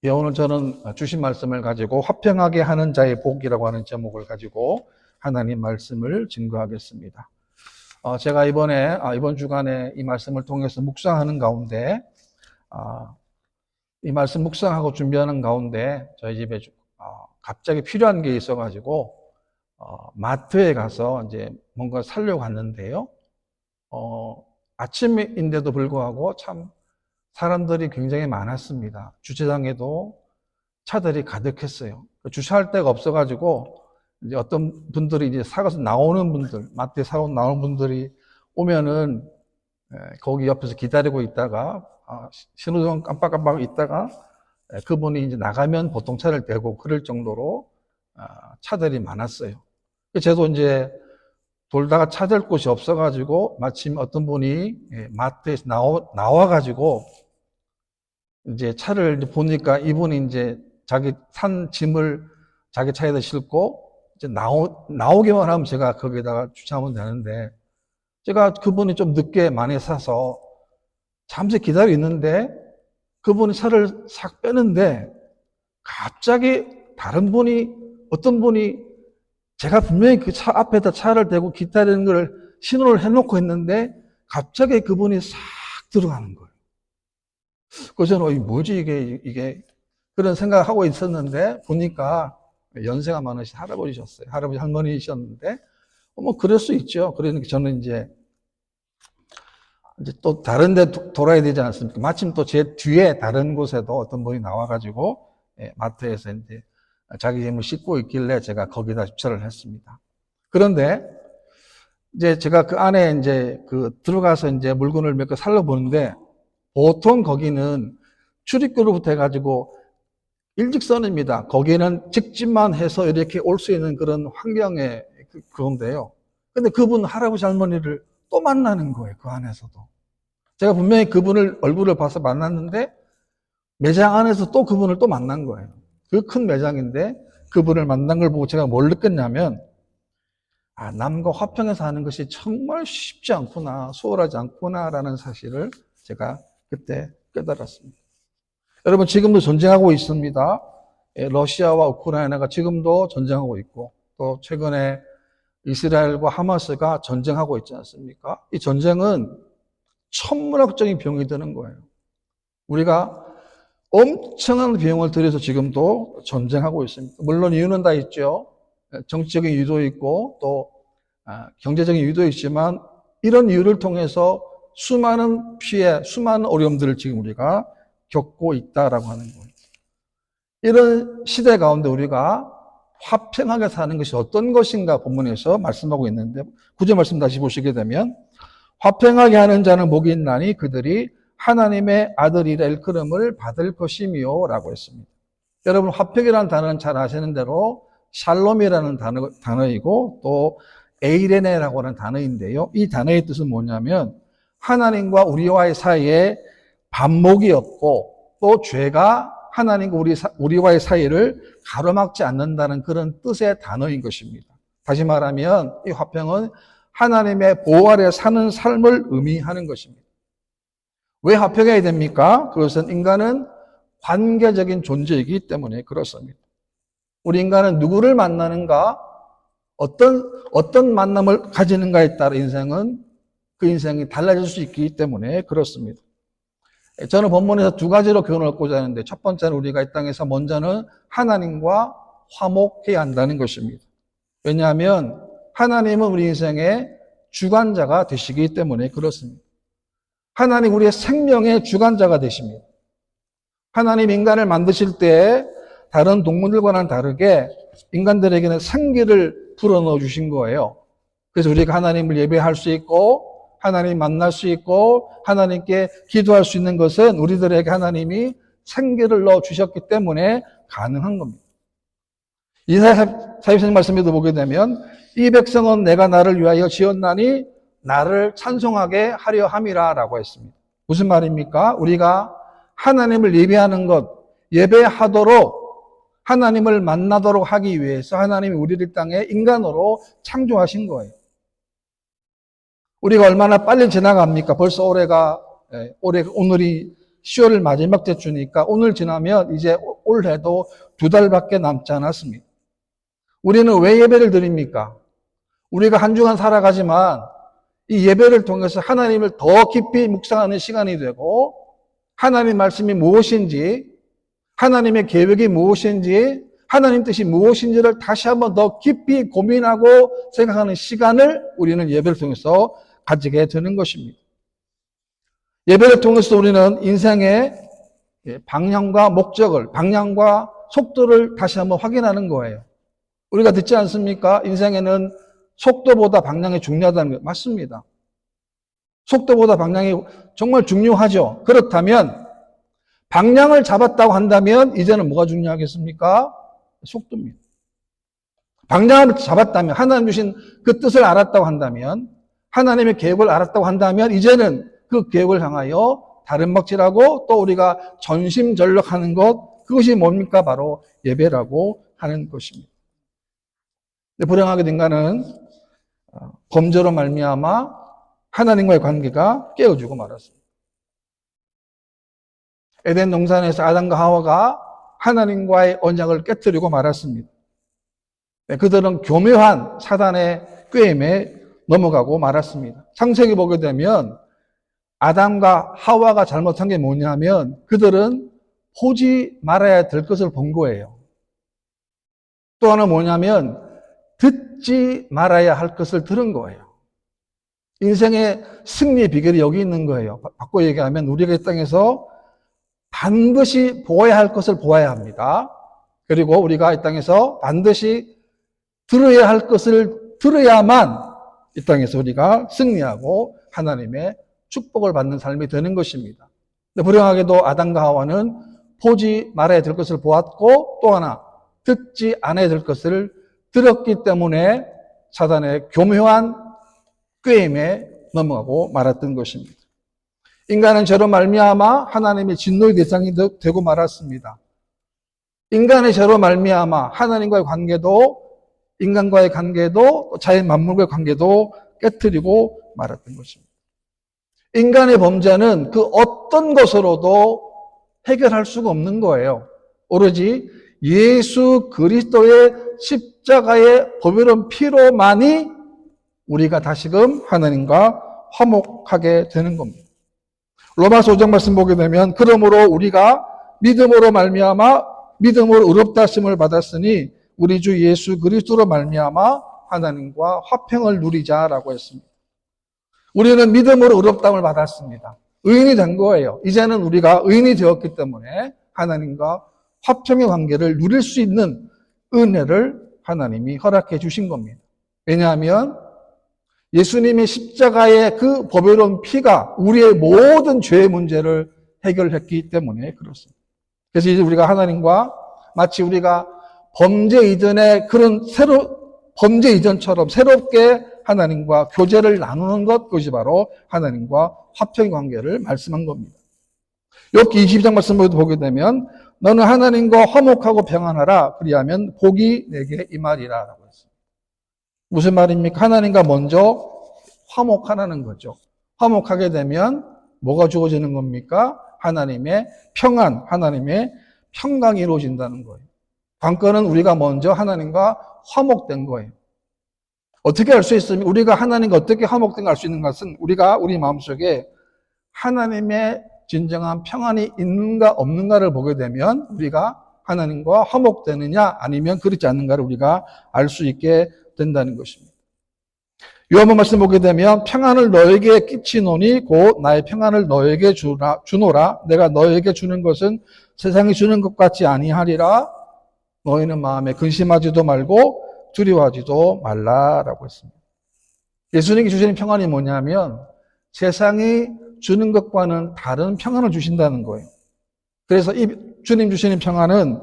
예, 오늘 저는 주신 말씀을 가지고 화평하게 하는 자의 복이라고 하는 제목을 가지고 하나님 말씀을 증거하겠습니다. 제가 이번 주간에 이 말씀을 통해서 묵상하는 가운데, 이 말씀 묵상하고 준비하는 가운데 저희 집에 갑자기 필요한 게 있어가지고 마트에 가서 이제 뭔가 사려고 갔는데요. 아침인데도 불구하고 참 사람들이 굉장히 많았습니다. 주차장에도 차들이 가득했어요. 주차할 데가 없어가지고 이제 어떤 분들이 이제 사가서 나오는 분들, 마트에 사고 나오는 분들이 오면은 거기 옆에서 기다리고 있다가 신호등 깜빡깜빡 있다가 그분이 이제 나가면 보통 차를 대고 그럴 정도로 차들이 많았어요. 저도 이제 돌다가 찾을 곳이 없어가지고 마침 어떤 분이 마트에서 나와가지고 이제 차를 보니까 이분이 이제 자기 산 짐을 자기 차에다 싣고 이제 나오기만 하면 제가 거기다가 주차하면 되는데, 제가 그분이 좀 늦게 많이 사서 잠시 기다리고 있는데 그분이 차를 싹 빼는데 갑자기 어떤 분이 제가 분명히 그 차 앞에다 차를 대고 기다리는 걸 신호를 해놓고 했는데 갑자기 그분이 싹 들어가는 거예요. 그래서 저는 뭐지 이게 그런 생각하고 있었는데 보니까 연세가 많으신 할아버지셨어요. 할아버지 할머니셨는데 뭐 그럴 수 있죠. 그러니까 저는 이제 또 다른 데 돌아야 되지 않습니까? 마침 또 제 뒤에 다른 곳에도 어떤 분이 나와가지고 마트에서 이제 자기 짐을 싣고 있길래 제가 거기다 주차를 했습니다. 그런데 이제 제가 그 안에 이제 들어가서 이제 물건을 몇 개 살려 보는데 보통 거기는 출입구로부터 해가지고 일직선입니다. 거기는 직진만 해서 이렇게 올 수 있는 그런 환경의 그건데요. 근데 그분 할아버지 할머니를 또 만나는 거예요. 그 안에서도. 제가 분명히 그분을 얼굴을 봐서 만났는데 매장 안에서 또 그분을 또 만난 거예요. 그 큰 매장인데 그분을 만난 걸 보고 제가 뭘 느꼈냐면, 남과 화평해서 하는 것이 정말 쉽지 않구나, 수월하지 않구나라는 사실을 제가 그때 깨달았습니다. 여러분, 지금도 전쟁하고 있습니다. 러시아와 우크라이나가 지금도 전쟁하고 있고, 또 최근에 이스라엘과 하마스가 전쟁하고 있지 않습니까? 이 전쟁은 천문학적인 비용이 드는 거예요. 우리가 엄청난 비용을 들여서 지금도 전쟁하고 있습니다. 물론 이유는 다 있죠. 정치적인 이유도 있고 또 경제적인 이유도 있지만, 이런 이유를 통해서 수많은 피해, 수많은 어려움들을 지금 우리가 겪고 있다라고 하는 거예요. 이런 시대 가운데 우리가 화평하게 사는 것이 어떤 것인가 본문에서 말씀하고 있는데, 9절 말씀 다시 보시게 되면 화평하게 하는 자는 복이 있나니 그들이 하나님의 아들이라 일컬음을 받을 것이며 라고 했습니다. 여러분, 화평이라는 단어는 잘 아시는 대로 샬롬이라는 단어이고 또 에이레네라고 하는 단어인데요. 이 단어의 뜻은 뭐냐면 하나님과 우리와의 사이에 반목이 없고 또 죄가 하나님과 우리와의 사이를 가로막지 않는다는 그런 뜻의 단어인 것입니다. 다시 말하면 이 화평은 하나님의 보호 아래 사는 삶을 의미하는 것입니다. 왜 화평해야 됩니까? 그것은 인간은 관계적인 존재이기 때문에 그렇습니다. 우리 인간은 누구를 만나는가, 어떤 만남을 가지는가에 따라 그 인생이 달라질 수 있기 때문에 그렇습니다. 저는 본문에서 두 가지로 교훈을 얻고자 하는데, 첫 번째는 우리가 이 땅에서 먼저는 하나님과 화목해야 한다는 것입니다. 왜냐하면 하나님은 우리 인생의 주관자가 되시기 때문에 그렇습니다. 하나님 우리의 생명의 주관자가 되십니다. 하나님 인간을 만드실 때 다른 동물들과는 다르게 인간들에게는 생기를 불어넣어 주신 거예요. 그래서 우리가 하나님을 예배할 수 있고 하나님 만날 수 있고 하나님께 기도할 수 있는 것은 우리들에게 하나님이 생기를 넣어 주셨기 때문에 가능한 겁니다. 이사야 42장 말씀에도 보게 되면 이 백성은 내가 나를 위하여 지었나니 나를 찬송하게 하려 함이라 라고 했습니다. 무슨 말입니까? 우리가 하나님을 예배하는 것, 예배하도록 하나님을 만나도록 하기 위해서 하나님이 우리를 땅에 인간으로 창조하신 거예요. 우리가 얼마나 빨리 지나갑니까? 벌써 오늘이 10월 마지막 주니까 오늘 지나면 이제 올해도 2달밖에 남지 않았습니다. 우리는 왜 예배를 드립니까? 우리가 한 주간 살아가지만 이 예배를 통해서 하나님을 더 깊이 묵상하는 시간이 되고 하나님 말씀이 무엇인지, 하나님의 계획이 무엇인지, 하나님 뜻이 무엇인지를 다시 한번 더 깊이 고민하고 생각하는 시간을 우리는 예배를 통해서 가지게 되는 것입니다. 예배를 통해서 우리는 인생의 방향과 목적을, 방향과 속도를 다시 한번 확인하는 거예요. 우리가 듣지 않습니까? 인생에는 속도보다 방향이 중요하다는 거 맞습니다. 속도보다 방향이 정말 중요하죠. 그렇다면 방향을 잡았다고 한다면 이제는 뭐가 중요하겠습니까? 속도입니다. 방향을 잡았다면, 하나님 주신 그 뜻을 알았다고 한다면, 하나님의 계획을 알았다고 한다면 이제는 그 계획을 향하여 다른 막질하고 또 우리가 전심전력하는 것, 그것이 뭡니까? 바로 예배라고 하는 것입니다. 불행하게 인간은 범죄로 말미암아 하나님과의 관계가 깨어지고 말았습니다. 에덴 동산에서 아담과 하와가 하나님과의 언약을 깨뜨리고 말았습니다. 그들은 교묘한 사단의 꾀임에 넘어가고 말았습니다. 창세기 보게 되면 아담과 하와가 잘못한 게 뭐냐면 그들은 보지 말아야 될 것을 본 거예요. 또 하나 뭐냐면 듣지 말아야 할 것을 들은 거예요. 인생의 승리의 비결이 여기 있는 거예요. 바꿔 얘기하면 우리가 이 땅에서 반드시 보아야 할 것을 보아야 합니다. 그리고 우리가 이 땅에서 반드시 들어야 할 것을 들어야만 이 땅에서 우리가 승리하고 하나님의 축복을 받는 삶이 되는 것입니다. 근데 불행하게도 아담과 하와는 보지 말아야 될 것을 보았고 또 하나 듣지 않아야 될 것을 들었기 때문에 사단의 교묘한 꾀임에 넘어가고 말았던 것입니다. 인간은 저로 말미암아 하나님의 진노의 대상이 되고 말았습니다. 인간의 저로 말미암아 하나님과의 관계도 인간과의 관계도 자연 만물과의 관계도 깨뜨리고 말았던 것입니다. 인간의 범죄는 그 어떤 것으로도 해결할 수가 없는 거예요. 오로지 예수 그리스도의 십자가의 보배로운 피로만이 우리가 다시금 하나님과 화목하게 되는 겁니다. 로마서 5장 말씀 보게 되면 그러므로 우리가 믿음으로 말미암아 믿음으로 의롭다 하심을 받았으니 우리 주 예수 그리스도로 말미암아 하나님과 화평을 누리자라고 했습니다. 우리는 믿음으로 의롭다함을 받았습니다. 의인이 된 거예요. 이제는 우리가 의인이 되었기 때문에 하나님과 화평의 관계를 누릴 수 있는 은혜를 하나님이 허락해 주신 겁니다. 왜냐하면 예수님의 십자가의 그 보배로운 피가 우리의 모든 죄의 문제를 해결했기 때문에 그렇습니다. 그래서 이제 우리가 하나님과 마치 우리가 범죄 이전에 그런 범죄 이전처럼 새롭게 하나님과 교제를 나누는 것, 그것이 바로 하나님과 화평의 관계를 말씀한 겁니다. 욥기 22장 말씀을 보게 되면 너는 하나님과 화목하고 평안하라 그리하면 복이 내게 임하리라 라고 했습니다. 무슨 말입니까? 하나님과 먼저 화목하라는 거죠. 화목하게 되면 뭐가 주어지는 겁니까? 하나님의 평안, 하나님의 평강이 이루어진다는 거예요. 관건은 우리가 먼저 하나님과 화목된 거예요. 어떻게 알 수 있습니까? 우리가 하나님과 어떻게 화목된가 알 수 있는 것은 우리가 우리 마음속에 하나님의 진정한 평안이 있는가 없는가를 보게 되면 우리가 하나님과 화목되느냐 아니면 그렇지 않는가를 우리가 알 수 있게 된다는 것입니다. 요한복음 말씀 보게 되면 평안을 너에게 끼치노니 곧 나의 평안을 너에게 주노라. 내가 너에게 주는 것은 세상이 주는 것 같지 아니하리라. 너희는 마음에 근심하지도 말고 두려워하지도 말라라고 했습니다. 예수님이 주시는 평안이 뭐냐면 세상이 주는 것과는 다른 평안을 주신다는 거예요. 그래서 이 주님 주시는 평안은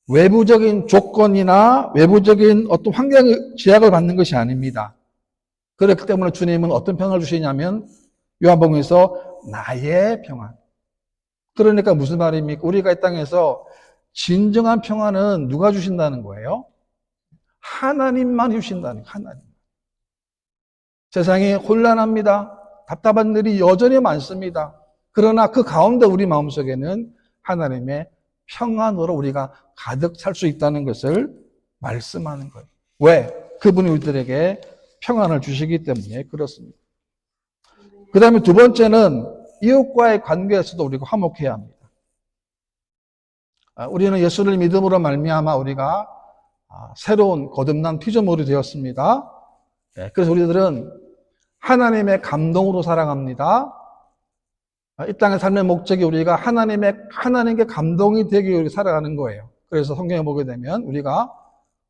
외부적인 조건이나 외부적인 어떤 환경의 제약을 받는 것이 아닙니다. 그렇기 때문에 주님은 어떤 평안을 주시냐면 요한복음에서 나의 평안. 그러니까 무슨 말입니까? 우리가 이 땅에서 진정한 평안은 누가 주신다는 거예요? 하나님만 주신다는 거예요. 하나님. 세상이 혼란합니다. 답답한 일이 여전히 많습니다. 그러나 그 가운데 우리 마음속에는 하나님의 평안으로 우리가 가득 살 수 있다는 것을 말씀하는 거예요. 왜? 그분이 우리들에게 평안을 주시기 때문에 그렇습니다. 그 다음에 두 번째는 이웃과의 관계에서도 우리가 화목해야 합니다. 우리는 예수를 믿음으로 말미암아 우리가 새로운 거듭난 피조물이 되었습니다. 그래서 우리들은 하나님의 감동으로 살아갑니다. 이 땅의 삶의 목적이 우리가 하나님께 감동이 되기 위해 살아가는 거예요. 그래서 성경에 보게 되면 우리가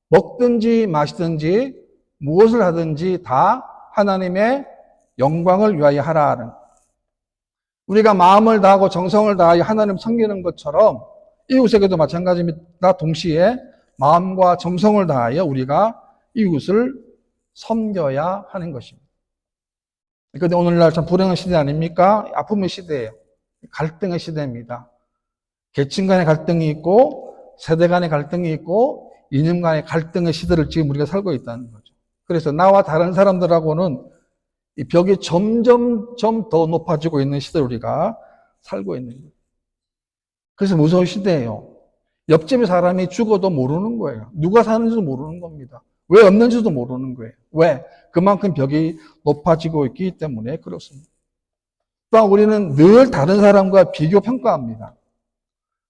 먹든지 마시든지 무엇을 하든지 다 하나님의 영광을 위하여 하라는, 우리가 마음을 다하고 정성을 다하여 하나님을 섬기는 것처럼 이웃에게도 마찬가지입니다. 동시에 마음과 정성을 다하여 우리가 이웃을 섬겨야 하는 것입니다. 그런데 오늘날 참 불행한 시대 아닙니까? 아픔의 시대예요. 갈등의 시대입니다. 계층 간의 갈등이 있고 세대 간의 갈등이 있고 이념 간의 갈등의 시대를 지금 우리가 살고 있다는 거죠. 그래서 나와 다른 사람들하고는 이 벽이 점점 더 높아지고 있는 시대를 우리가 살고 있는 거예요. 그래서 무서운 시대예요. 옆집에 사람이 죽어도 모르는 거예요. 누가 사는지도 모르는 겁니다. 왜 없는지도 모르는 거예요. 왜? 그만큼 벽이 높아지고 있기 때문에 그렇습니다. 또한 우리는 늘 다른 사람과 비교 평가합니다.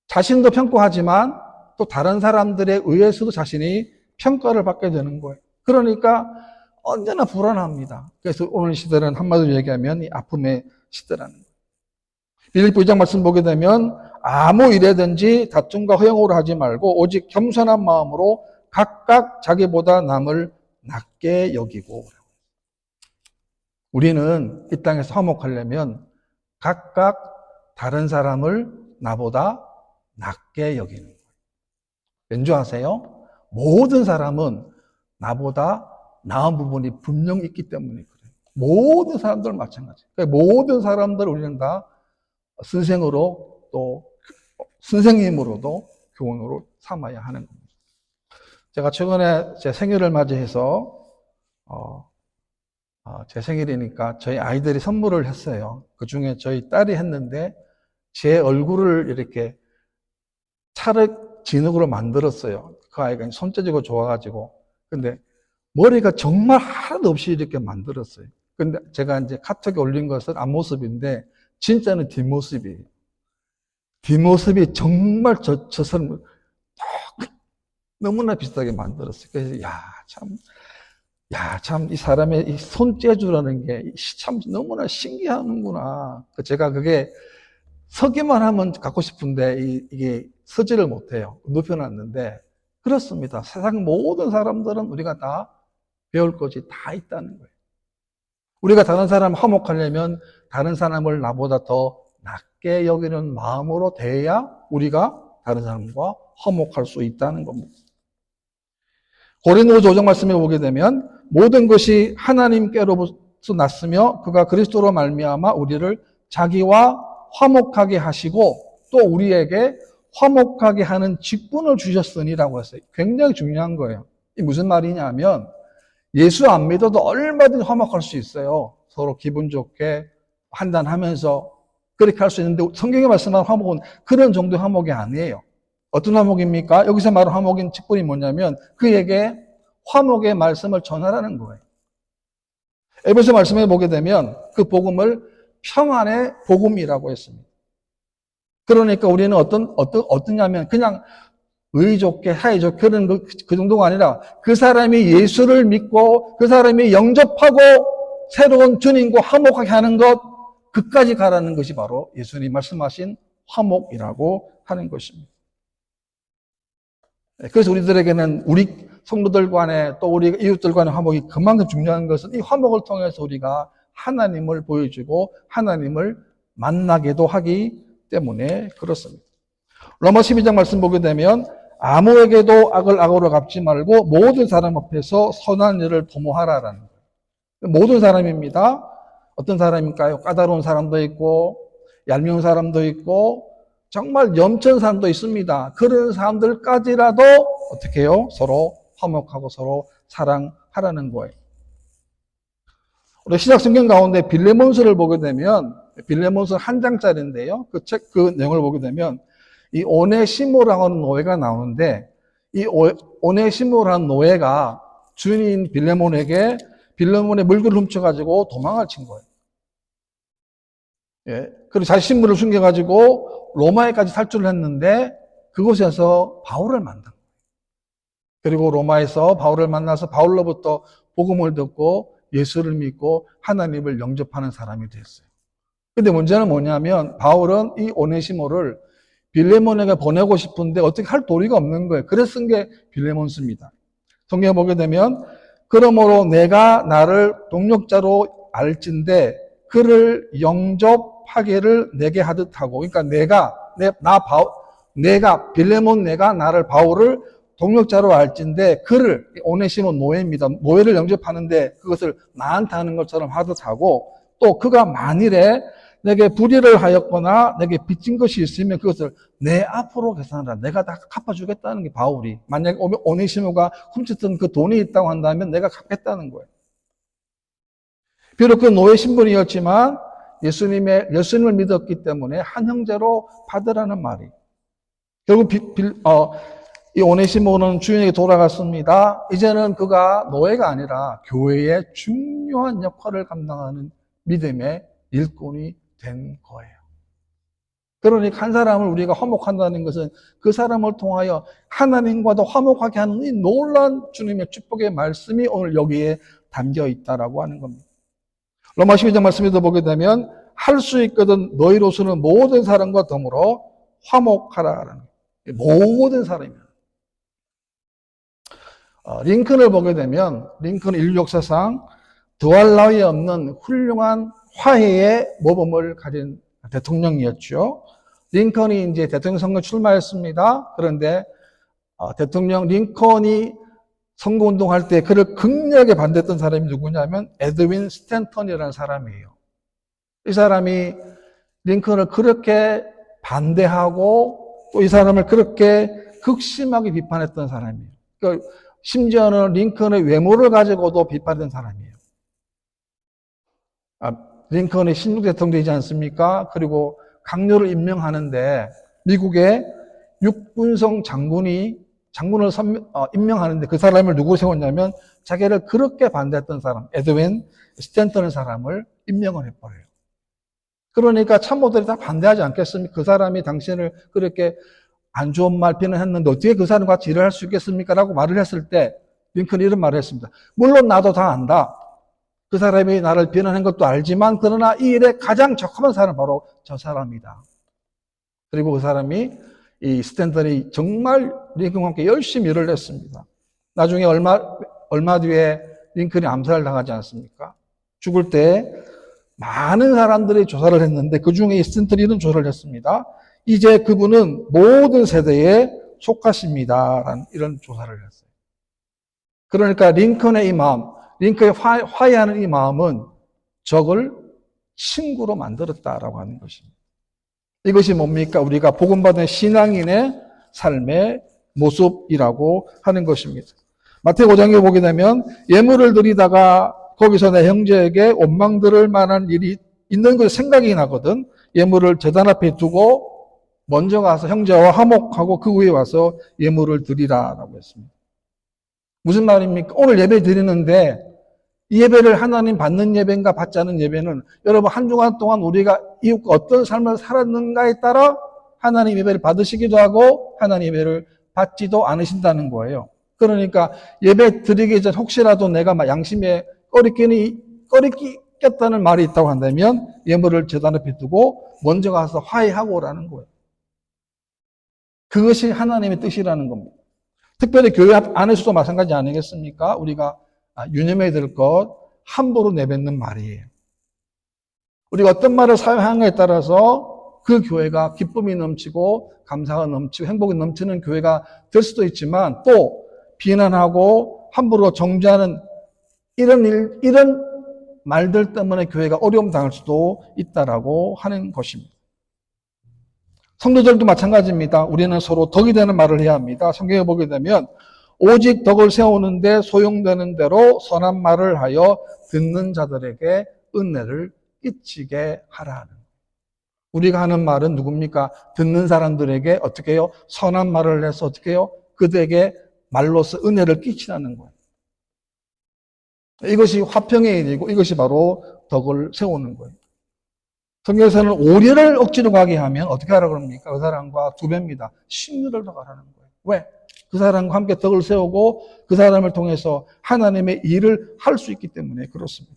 자신도 평가하지만 또 다른 사람들에 의해서도 자신이 평가를 받게 되는 거예요. 그러니까 언제나 불안합니다. 그래서 오늘 시대는 한마디로 얘기하면 이 아픔의 시대라는 거예요. 빌립보 2장 말씀 보게 되면 아무 일에든지 다툼과 허영으로 하지 말고 오직 겸손한 마음으로 각각 자기보다 남을 낮게 여기고. 우리는 이 땅에서 화목하려면 각각 다른 사람을 나보다 낮게 여기는 거예요. 왠지 아세요? 모든 사람은 나보다 나은 부분이 분명히 있기 때문에 그래요. 모든 사람들 마찬가지. 그러니까 모든 사람들 우리는 다 선생으로 또 선생님으로도 교훈으로 삼아야 하는 겁니다. 제가 최근에 제 생일을 맞이해서 제 생일이니까 저희 아이들이 선물을 했어요. 그 중에 저희 딸이 했는데 제 얼굴을 이렇게 찰흙 진흙으로 만들었어요. 그 아이가 손재주가 좋아가지고. 근데 머리가 정말 하나도 없이 이렇게 만들었어요. 근데 제가 이제 카톡에 올린 것은 앞모습인데 진짜는 뒷모습이에요. 뒷모습이 정말 저 사람 너무나 비슷하게 만들었어요. 그래서 참 이 사람의 이 손재주라는 게 참 너무나 신기하는구나. 제가 그게 서기만 하면 갖고 싶은데 이게 서지를 못해요. 눕혀놨는데 그렇습니다. 세상 모든 사람들은 우리가 다 배울 것이 다 있다는 거예요. 우리가 다른 사람 화목하려면 다른 사람을 나보다 더 낮게 여기는 마음으로 대해야 우리가 다른 사람과 화목할 수 있다는 겁니다. 고린도후서 5장 말씀에 보게 되면 모든 것이 하나님께로부터 났으며 그가 그리스도로 말미암아 우리를 자기와 화목하게 하시고 또 우리에게 화목하게 하는 직분을 주셨으니라고 했어요. 굉장히 중요한 거예요. 이 무슨 말이냐면 예수 안 믿어도 얼마든지 화목할 수 있어요. 서로 기분 좋게 한단하면서 그렇게 할 수 있는데 성경에 말씀하는 화목은 그런 정도의 화목이 아니에요. 어떤 화목입니까? 여기서 말하는 화목인 직분이 뭐냐면 그에게 화목의 말씀을 전하라는 거예요. 에베소 말씀에 보게 되면 그 복음을 평안의 복음이라고 했습니다. 그러니까 우리는 어떠냐면 그냥 의좋게 사이좋게 그런 그 정도가 아니라 그 사람이 예수를 믿고 그 사람이 영접하고 새로운 주님과 화목하게 하는 것, 그까지 가라는 것이 바로 예수님 말씀하신 화목이라고 하는 것입니다. 그래서 우리들에게는 우리 성도들 간에 또 우리 이웃들 간의 화목이 그만큼 중요한 것은 이 화목을 통해서 우리가 하나님을 보여주고 하나님을 만나게도 하기 때문에 그렇습니다. 로마 12장 말씀 보게 되면 아무에게도 악을 악으로 갚지 말고 모든 사람 앞에서 선한 일을 도모하라라는 거예요. 모든 사람입니다. 어떤 사람일까요? 까다로운 사람도 있고 얄미운 사람도 있고 정말 염치한 사람도 있습니다. 그런 사람들까지라도 어떻게 해요? 서로 화목하고 서로 사랑하라는 거예요. 우리 신약 성경 가운데 빌레몬서를 보게 되면 빌레몬서 한 장짜리인데요. 그 내용을 보게 되면 이 오네시모라는 노예가 나오는데 이 오네시모라는 노예가 주인인 빌레몬에게 빌레몬의 물건을 훔쳐가지고 도망을 친 거예요. 예. 그리고 자기 신분을 숨겨가지고 로마에까지 탈출을 했는데 그곳에서 바울을 만난 거예요. 그리고 로마에서 바울을 만나서 바울로부터 복음을 듣고 예수를 믿고 하나님을 영접하는 사람이 됐어요. 근데 문제는 뭐냐면 바울은 이 오네시모를 빌레몬에게 보내고 싶은데 어떻게 할 도리가 없는 거예요. 그래서 쓴 게 빌레몬서입니다. 성경에 보게 되면 그러므로 내가 나를 동력자로 알진대 그를 영접하기를 내게 하듯 하고, 그러니까 빌레몬 내가 나를 바울을 동력자로 알진대 그를, 오네시모 노예입니다. 노예를 영접하는데 그것을 나한테 하는 것처럼 하듯 하고, 또 그가 만일에 내게 불의를 하였거나 내게 빚진 것이 있으면 그것을 내 앞으로 계산하라. 내가 다 갚아주겠다는 게 바울이. 만약에 오네시모가 훔쳤던 그 돈이 있다고 한다면 내가 갚겠다는 거예요. 비록 그 노예 신분이었지만 예수님을 믿었기 때문에 한 형제로 받으라는 말이. 결국 이 오네시모는 주인에게 돌아갔습니다. 이제는 그가 노예가 아니라 교회의 중요한 역할을 감당하는 믿음의 일꾼이 된 거예요. 그러니까 한 사람을 우리가 화목한다는 것은 그 사람을 통하여 하나님과도 화목하게 하는 이 놀라운 주님의 축복의 말씀이 오늘 여기에 담겨 있다라고 하는 겁니다. 로마 12장 말씀에도 보게 되면 할 수 있거든 너희로서는 모든 사람과 더불어 화목하라는 모든 사람이에요. 링컨을 보게 되면 링컨은 인류 역사상 더할 나위 없는 훌륭한 화해의 모범을 가진 대통령이었죠. 링컨이 이제 대통령 선거 출마했습니다. 그런데 대통령 링컨이 선거운동할 때 그를 극렬하게 반대했던 사람이 누구냐면 에드윈 스탠턴이라는 사람이에요. 이 사람이 링컨을 그렇게 반대하고 또 이 사람을 그렇게 극심하게 비판했던 사람이에요. 그러니까 심지어는 링컨의 외모를 가지고도 비판했던 사람이에요. 링컨이 신국 대통령이지 않습니까? 그리고 강요를 임명하는데 미국의 육군성 장군을 임명하는데 그 사람을 누구 세웠냐면 자기를 그렇게 반대했던 사람, 에드윈 스탠턴 사람을 임명을 해버려요. 그러니까 참모들이 다 반대하지 않겠습니까? 그 사람이 당신을 그렇게 안 좋은 말 비난했는데 어떻게 그 사람과 같이 일을 할 수 있겠습니까? 라고 말을 했을 때 링컨이 이런 말을 했습니다. 물론 나도 다 안다. 그 사람이 나를 비난한 것도 알지만 그러나 이 일에 가장 적합한 사람은 바로 저 사람이다. 그리고 그 사람이 이 스탠턴이 정말 링컨과 함께 열심히 일을 했습니다. 나중에 얼마 뒤에 링컨이 암살을 당하지 않습니까? 죽을 때 많은 사람들이 조사를 했는데 그 중에 이 스탠턴이 이런 조사를 했습니다. 이제 그분은 모든 세대에 속하십니다. 라는 이런 조사를 했어요. 그러니까 링컨의 이 마음, 링컨의 화해하는 이 마음은 적을 친구로 만들었다라고 하는 것입니다. 이것이 뭡니까? 우리가 복음받은 신앙인의 삶의 모습이라고 하는 것입니다. 마태복음 5장에 보게 되면 예물을 드리다가 거기서 내 형제에게 원망 들을 만한 일이 있는 것 생각이 나거든. 예물을 제단 앞에 두고 먼저 가서 형제와 화목하고 그 후에 와서 예물을 드리라라고 했습니다. 무슨 말입니까? 오늘 예배 드리는데 이 예배를 하나님 받는 예배인가 받지 않는 예배는 여러분 한 주간 동안 우리가 이웃과 어떤 삶을 살았는가에 따라 하나님 예배를 받으시기도 하고 하나님 예배를 받지도 않으신다는 거예요. 그러니까 예배 드리기 전 혹시라도 내가 막 양심에 꺼리끼겠다는 말이 있다고 한다면 예물을 제단 앞에 두고 먼저 가서 화해하고 오라는 거예요. 그것이 하나님의 뜻이라는 겁니다. 특별히 교회 안에서도 마찬가지 아니겠습니까? 우리가 유념해야 될 것 함부로 내뱉는 말이에요. 우리가 어떤 말을 사용하느냐에 따라서 그 교회가 기쁨이 넘치고 감사가 넘치고 행복이 넘치는 교회가 될 수도 있지만 또 비난하고 함부로 정죄하는 이런 말들 때문에 교회가 어려움 당할 수도 있다라고 하는 것입니다. 성도들도 마찬가지입니다. 우리는 서로 덕이 되는 말을 해야 합니다. 성경에 보게 되면 오직 덕을 세우는데 소용되는 대로 선한 말을 하여 듣는 자들에게 은혜를 끼치게 하라 하는 거예요. 우리가 하는 말은 누굽니까? 듣는 사람들에게 어떻게 해요? 선한 말을 해서 어떻게 해요? 그들에게 말로서 은혜를 끼치라는 거예요. 이것이 화평의 일이고 이것이 바로 덕을 세우는 거예요. 성경에서는 오류를 억지로 가게 하면 어떻게 하라고 그럽니까? 그 사람과 두 배입니다. 신유를 더하라는 거예요. 왜? 그 사람과 함께 덕을 세우고 그 사람을 통해서 하나님의 일을 할 수 있기 때문에 그렇습니다.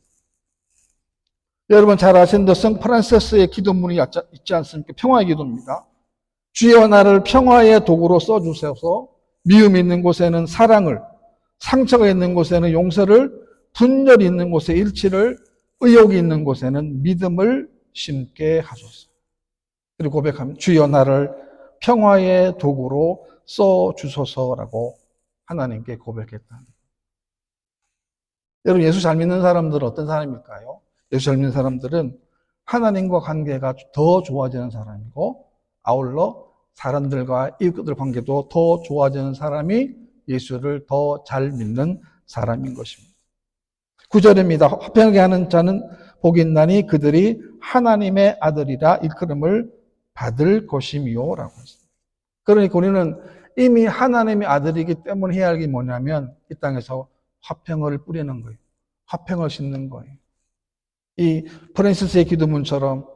여러분 잘 아시는 성 프란시스의 기도문이 있지 않습니까? 평화의 기도입니다. 주여 나를 평화의 도구로 써주셔서 미움이 있는 곳에는 사랑을, 상처가 있는 곳에는 용서를, 분열이 있는 곳에 일치를, 의욕이 있는 곳에는 믿음을 심게 하소서. 그리고 고백하면 주여 나를 평화의 도구로 써주소서라고 하나님께 고백했다. 여러분 예수 잘 믿는 사람들은 어떤 사람일까요? 예수 잘 믿는 사람들은 하나님과 관계가 더 좋아지는 사람이고 아울러 사람들과 이웃들 관계도 더 좋아지는 사람이 예수를 더 잘 믿는 사람인 것입니다. 9절입니다. 화평하게 하는 자는 복이 있나니 그들이 하나님의 아들이라 일컬음을 받을 것이미요 라고 했습니다. 그러니까 우리는 이미 하나님의 아들이기 때문에 해야 할 게 뭐냐면 이 땅에서 화평을 뿌리는 거예요. 화평을 심는 거예요. 이 프란시스의 기도문처럼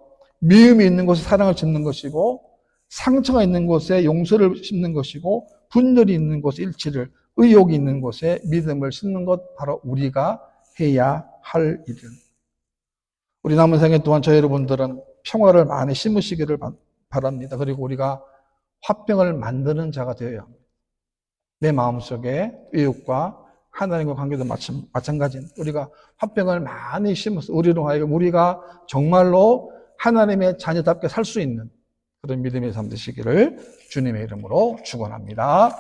미움이 있는 곳에 사랑을 심는 것이고 상처가 있는 곳에 용서를 심는 것이고 분열이 있는 곳에 일치를, 의욕이 있는 곳에 믿음을 심는 것 바로 우리가 해야 할 일입니다. 우리 남은 생애 동안 저 여러분들은 평화를 많이 심으시기를 바랍니다. 그리고 우리가 화평을 만드는 자가 되어야 합니다. 내 마음속에 이웃과 하나님과 관계도 마찬가지입니다. 우리가 화평을 많이 심어서 우리로 하여금 우리가 정말로 하나님의 자녀답게 살 수 있는 그런 믿음의 삶 되시기를 주님의 이름으로 축원합니다.